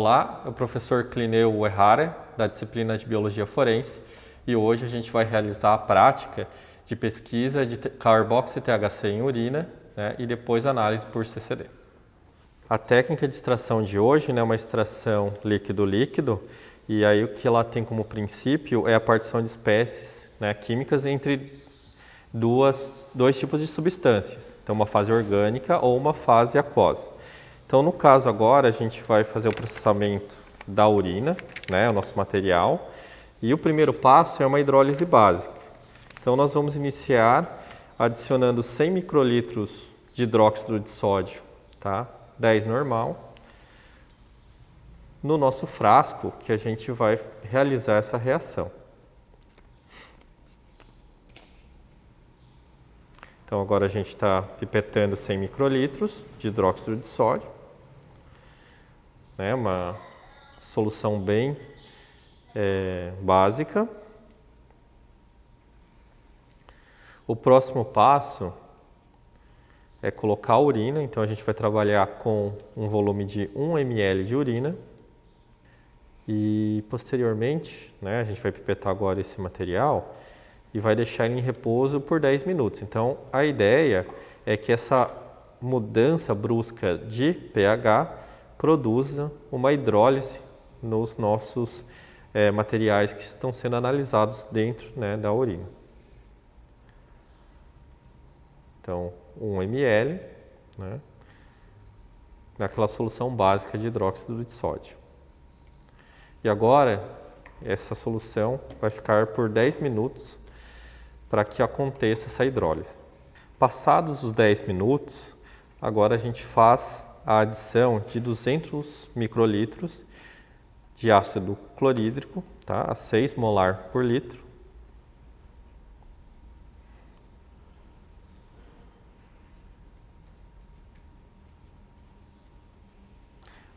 Olá, eu sou o professor Clineu Uehara, da disciplina de Biologia Forense, e hoje a gente vai realizar a prática de pesquisa de carboxy-THC em urina, né, e depois análise por CCD. A técnica de extração de hoje é uma extração líquido-líquido, e aí o que ela tem como princípio é a partição de espécies, né, químicas entre dois tipos de substâncias, então uma fase orgânica ou uma fase aquosa. Então, no caso agora, a gente vai fazer o processamento da urina, né, o nosso material, e o primeiro passo é uma hidrólise básica. Então, nós vamos iniciar adicionando 100 microlitros de hidróxido de sódio, tá? 10 normal, no nosso frasco que a gente vai realizar essa reação. Então, agora a gente está pipetando 100 microlitros de hidróxido de sódio. É uma solução bem básica. O próximo passo é colocar a urina, então a gente vai trabalhar com um volume de 1 ml de urina. E posteriormente, né, a gente vai pipetar agora esse material e vai deixar ele em repouso por 10 minutos. Então a ideia é que essa mudança brusca de pH produza uma hidrólise nos nossos materiais que estão sendo analisados dentro, né, da urina. Então, 1 ml, né, naquela solução básica de hidróxido de sódio. E agora, essa solução vai ficar por 10 minutos para que aconteça essa hidrólise. Passados os 10 minutos, agora a gente faz a adição de 200 microlitros de ácido clorídrico, tá? A 6 molar por litro.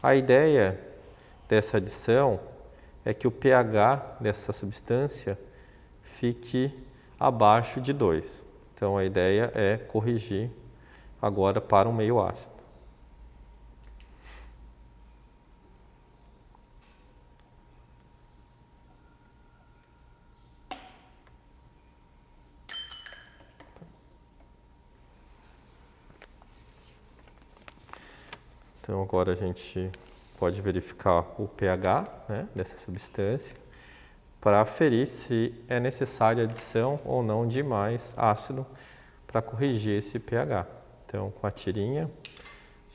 A ideia dessa adição é que o pH dessa substância fique abaixo de 2. Então a ideia é corrigir agora para um meio ácido. Então agora a gente pode verificar o pH, né, dessa substância para aferir se é necessária a adição ou não de mais ácido para corrigir esse pH. Então com a tirinha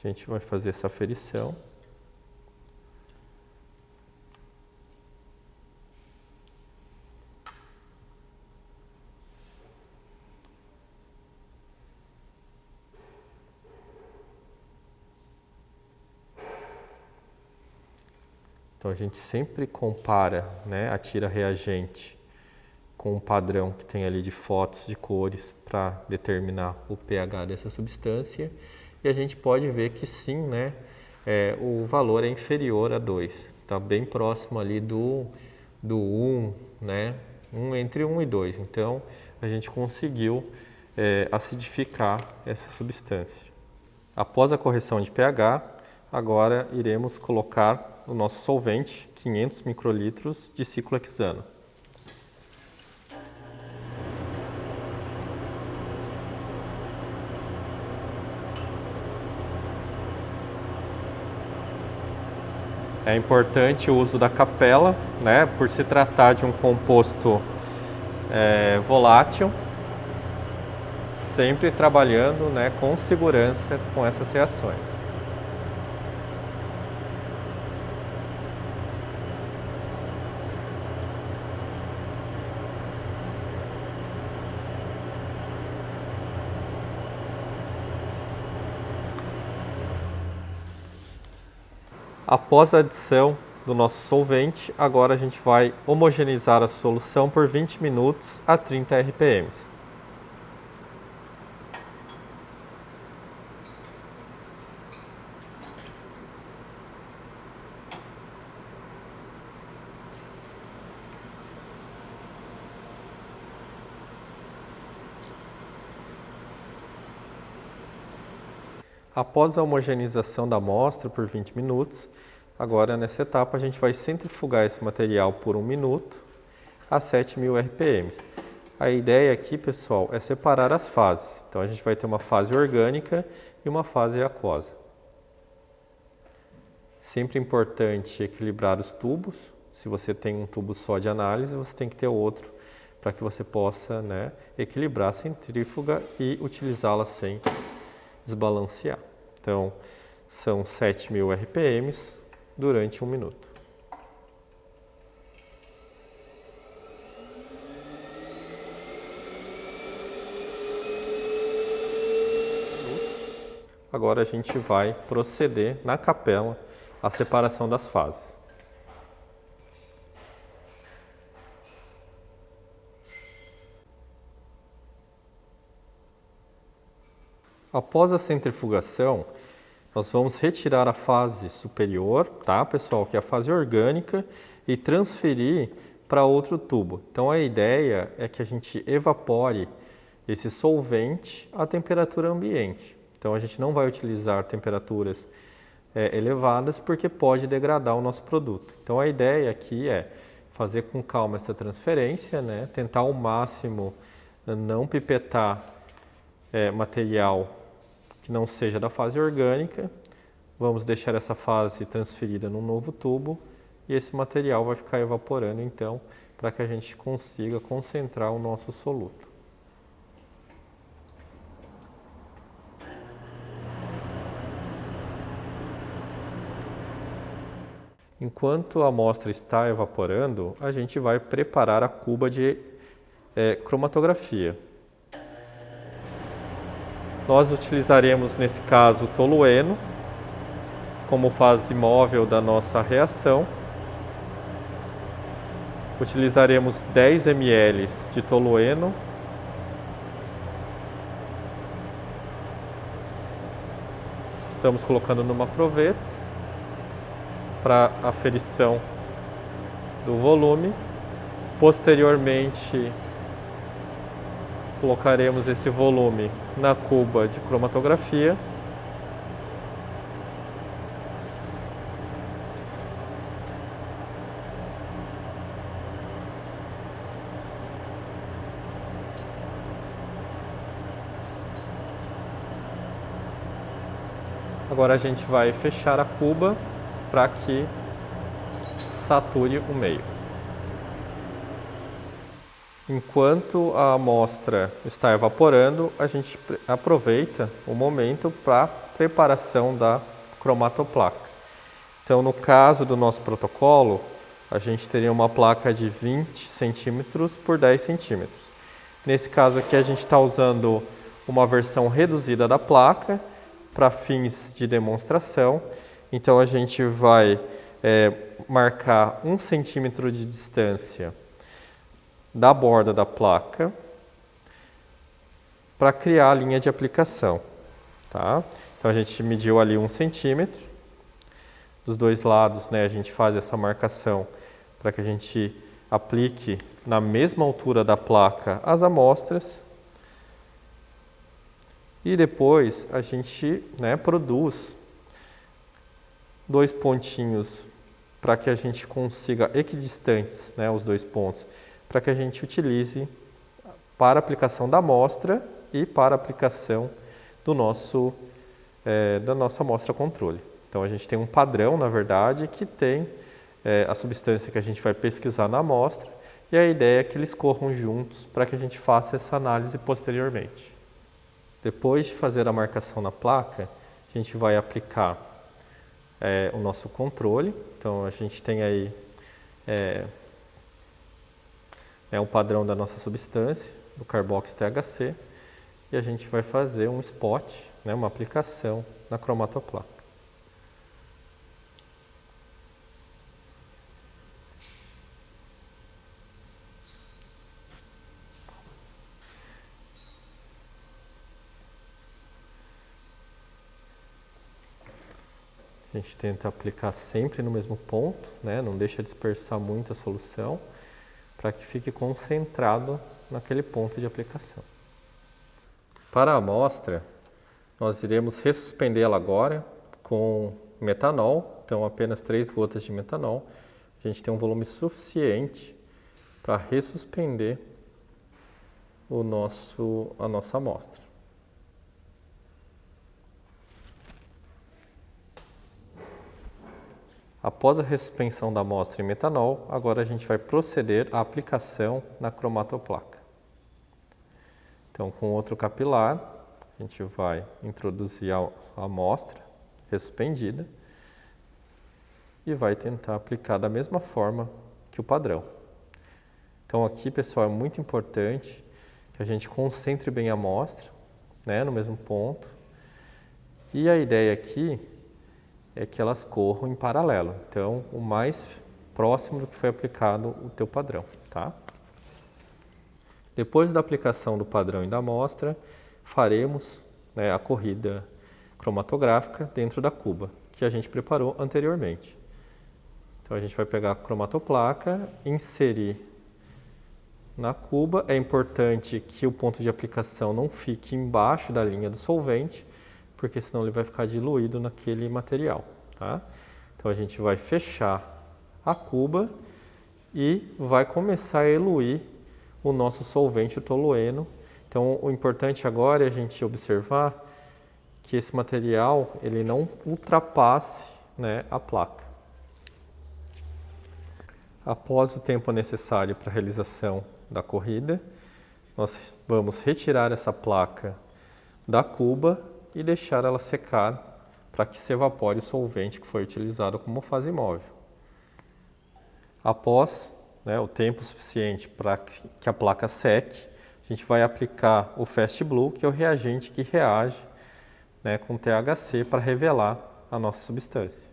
a gente vai fazer essa aferição. Então a gente sempre compara, né, a tira reagente com o padrão que tem ali de fotos de cores para determinar o pH dessa substância e a gente pode ver que sim, né, o valor é inferior a 2, está bem próximo ali do 1, né, entre 1 e 2. Então a gente conseguiu acidificar essa substância. Após a correção de pH, agora iremos colocar o nosso solvente, 500 microlitros de ciclohexano. É importante o uso da capela, né, por se tratar de um composto volátil, sempre trabalhando, né, com segurança com essas reações. Após a adição do nosso solvente, agora a gente vai homogeneizar a solução por 20 minutos a 30 RPM. Após a homogeneização da amostra por 20 minutos, Agora, nessa etapa, a gente vai centrifugar esse material por 1 minuto a 7.000 RPM. A ideia aqui, pessoal, é separar as fases. Então, a gente vai ter uma fase orgânica e uma fase aquosa. Sempre importante equilibrar os tubos. Se você tem um tubo só de análise, você tem que ter outro para que você possa, né, equilibrar a centrífuga e utilizá-la sem desbalancear. Então, são 7.000 RPM durante 1 minuto. Agora a gente vai proceder na capela à separação das fases. Após a centrifugação, nós vamos retirar a fase superior, tá, pessoal, que é a fase orgânica, e transferir para outro tubo. Então a ideia é que a gente evapore esse solvente à temperatura ambiente. Então a gente não vai utilizar temperaturas elevadas porque pode degradar o nosso produto. Então a ideia aqui é fazer com calma essa transferência, né, tentar ao máximo não pipetar material que não seja da fase orgânica. Vamos deixar essa fase transferida num novo tubo e esse material vai ficar evaporando, então, para que a gente consiga concentrar o nosso soluto. Enquanto a amostra está evaporando, a gente vai preparar a cuba de cromatografia. Nós utilizaremos, nesse caso, tolueno como fase móvel da nossa reação. Utilizaremos 10 ml de tolueno. Estamos colocando numa proveta para aferição do volume. Posteriormente, colocaremos esse volume na cuba de cromatografia. Agora a gente vai fechar a cuba para que sature o meio. Enquanto a amostra está evaporando, a gente aproveita o momento para a preparação da cromatoplaca. Então, no caso do nosso protocolo, a gente teria uma placa de 20 centímetros por 10 centímetros. Nesse caso aqui, a gente está usando uma versão reduzida da placa para fins de demonstração. Então, a gente vai marcar 1 centímetro de distância da borda da placa para criar a linha de aplicação. Tá? Então, a gente mediu ali 1 centímetro. Dos dois lados, né, a gente faz essa marcação para que a gente aplique na mesma altura da placa as amostras. E depois a gente, né, produz 2 pontinhos para que a gente consiga equidistantes, né, os 2 pontos, para que a gente utilize para a aplicação da amostra e para a aplicação do nosso, da nossa amostra controle. Então a gente tem um padrão, na verdade, que tem a substância que a gente vai pesquisar na amostra e a ideia é que eles corram juntos para que a gente faça essa análise posteriormente. Depois de fazer a marcação na placa, a gente vai aplicar o nosso controle. Então, a gente tem aí um padrão da nossa substância, do carboxy THC, e a gente vai fazer um spot, né, uma aplicação na cromatoplaca. A gente tenta aplicar sempre no mesmo ponto, né? Não deixa dispersar muito a solução, para que fique concentrado naquele ponto de aplicação. Para a amostra, nós iremos ressuspendê-la agora com metanol, então apenas 3 gotas de metanol, a gente tem um volume suficiente para ressuspender a nossa amostra. Após a ressuspensão da amostra em metanol, agora a gente vai proceder à aplicação na cromatoplaca. Então, com outro capilar, a gente vai introduzir a amostra ressuspendida e vai tentar aplicar da mesma forma que o padrão. Então aqui, pessoal, é muito importante que a gente concentre bem a amostra, né, no mesmo ponto. E a ideia aqui é que elas corram em paralelo. Então, o mais próximo do que foi aplicado o teu padrão, tá? Depois da aplicação do padrão e da amostra, faremos, né, a corrida cromatográfica dentro da cuba, que a gente preparou anteriormente. Então, a gente vai pegar a cromatoplaca, inserir na cuba. É importante que o ponto de aplicação não fique embaixo da linha do solvente, porque senão ele vai ficar diluído naquele material, tá? Então, a gente vai fechar a cuba e vai começar a eluir o nosso solvente, o tolueno. Então, o importante agora é a gente observar que esse material ele não ultrapasse, né, a placa. Após o tempo necessário para a realização da corrida, nós vamos retirar essa placa da cuba e deixar ela secar para que se evapore o solvente que foi utilizado como fase móvel. Após, né, o tempo suficiente para que a placa seque, a gente vai aplicar o Fast Blue, que é o reagente que reage, né, com THC para revelar a nossa substância.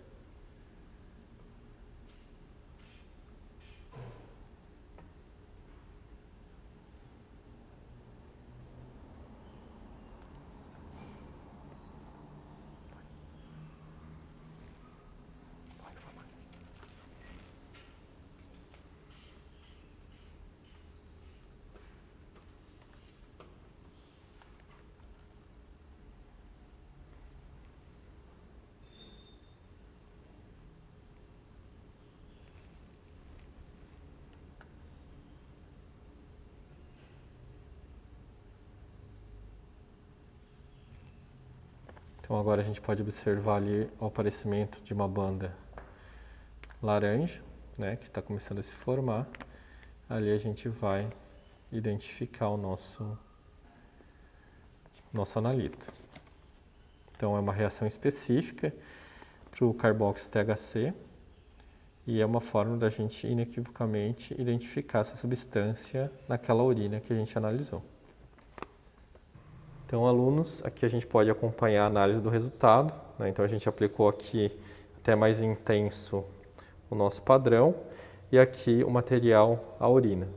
Então agora a gente pode observar ali o aparecimento de uma banda laranja, né, que está começando a se formar. Ali a gente vai identificar o nosso analito. Então é uma reação específica para o carboxy THC e é uma forma da gente inequivocamente identificar essa substância naquela urina que a gente analisou. Então, alunos, aqui a gente pode acompanhar a análise do resultado, né? Então, a gente aplicou aqui até mais intenso o nosso padrão e aqui o material, a urina.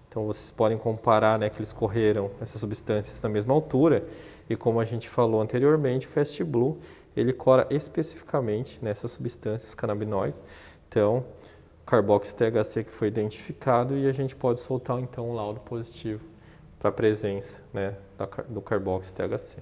Então, vocês podem comparar, né, que eles correram essas substâncias na mesma altura e como a gente falou anteriormente, o Fast Blue, ele cora especificamente nessas substâncias, os canabinoides. Então, o carboxy THC que foi identificado e a gente pode soltar então um laudo positivo para a presença, né, do carboxy THC.